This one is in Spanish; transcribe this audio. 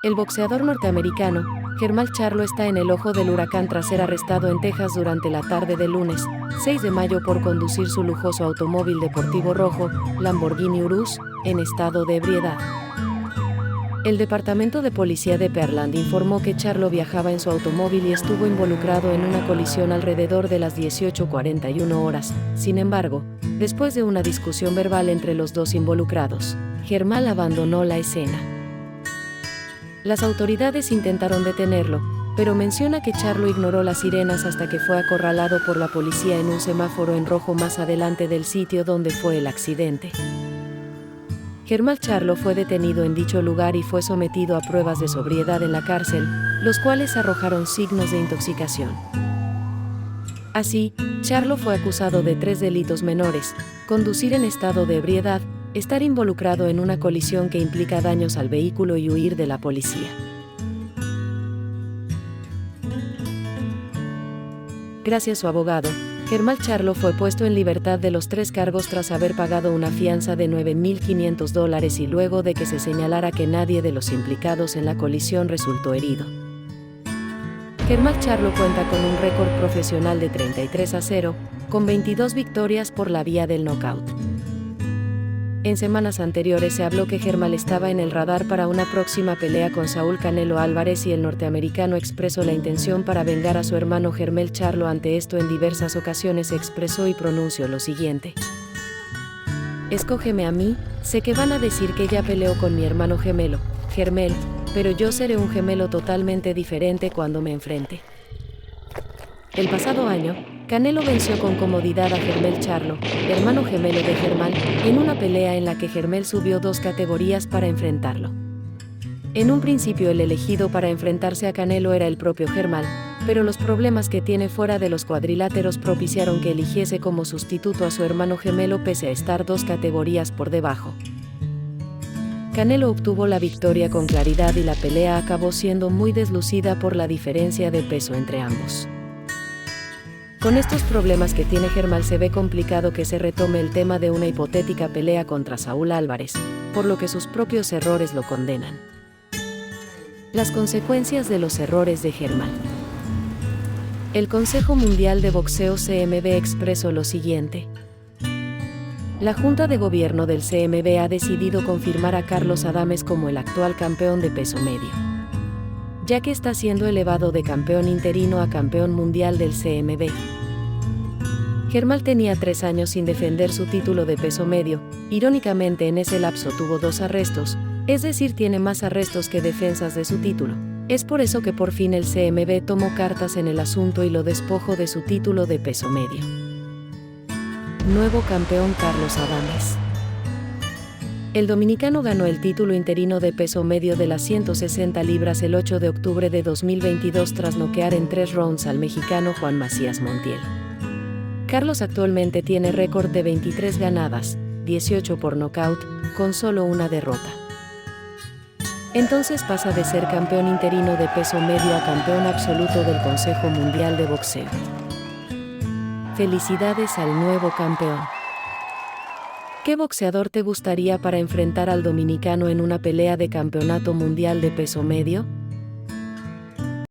El boxeador norteamericano, Jermall Charlo, está en el ojo del huracán tras ser arrestado en Texas durante la tarde del lunes, 6 de mayo por conducir su lujoso automóvil deportivo rojo, Lamborghini Urus, en estado de ebriedad. El Departamento de Policía de Pearland informó que Charlo viajaba en su automóvil y estuvo involucrado en una colisión alrededor de las 18:41 horas. Sin embargo, después de una discusión verbal entre los dos involucrados, Jermall abandonó la escena. Las autoridades intentaron detenerlo, pero menciona que Charlo ignoró las sirenas hasta que fue acorralado por la policía en un semáforo en rojo más adelante del sitio donde fue el accidente. Jermall Charlo fue detenido en dicho lugar y fue sometido a pruebas de sobriedad en la cárcel, los cuales arrojaron signos de intoxicación. Así, Charlo fue acusado de 3 delitos menores: conducir en estado de ebriedad, estar involucrado en una colisión que implica daños al vehículo y huir de la policía. Gracias a su abogado, Jermall Charlo fue puesto en libertad de los 3 cargos tras haber pagado una fianza de $9,500 y luego de que se señalara que nadie de los implicados en la colisión resultó herido. Jermall Charlo cuenta con un récord profesional de 33-0, con 22 victorias por la vía del knockout. En semanas anteriores se habló que Jermall estaba en el radar para una próxima pelea con Saúl Canelo Álvarez y el norteamericano expresó la intención para vengar a su hermano Jermall Charlo. Ante esto, en diversas ocasiones se expresó y pronunció lo siguiente: escógeme a mí, sé que van a decir que ya peleó con mi hermano gemelo, Jermall, pero yo seré un gemelo totalmente diferente cuando me enfrente. El pasado año, Canelo venció con comodidad a Jermall Charlo, hermano gemelo de Jermall, en una pelea en la que Jermall subió 2 categorías para enfrentarlo. En un principio el elegido para enfrentarse a Canelo era el propio Jermall, pero los problemas que tiene fuera de los cuadriláteros propiciaron que eligiese como sustituto a su hermano gemelo pese a estar 2 categorías por debajo. Canelo obtuvo la victoria con claridad y la pelea acabó siendo muy deslucida por la diferencia de peso entre ambos. Con estos problemas que tiene Jermall se ve complicado que se retome el tema de una hipotética pelea contra Saúl Álvarez, por lo que sus propios errores lo condenan. Las consecuencias de los errores de Jermall. El Consejo Mundial de Boxeo CMB expresó lo siguiente: la Junta de Gobierno del CMB ha decidido confirmar a Carlos Adames como el actual campeón de peso medio, ya que está siendo elevado de campeón interino a campeón mundial del CMB. Jermall tenía 3 años sin defender su título de peso medio. Irónicamente, en ese lapso tuvo 2 arrestos, es decir, tiene más arrestos que defensas de su título. Es por eso que por fin el CMB tomó cartas en el asunto y lo despojó de su título de peso medio. Nuevo campeón Carlos Adames. El dominicano ganó el título interino de peso medio de las 160 libras el 8 de octubre de 2022 tras noquear en 3 rounds al mexicano Juan Macías Montiel. Carlos actualmente tiene récord de 23 ganadas, 18 por nocaut, con solo una derrota. Entonces pasa de ser campeón interino de peso medio a campeón absoluto del Consejo Mundial de Boxeo. Felicidades al nuevo campeón. ¿Qué boxeador te gustaría para enfrentar al dominicano en una pelea de campeonato mundial de peso medio?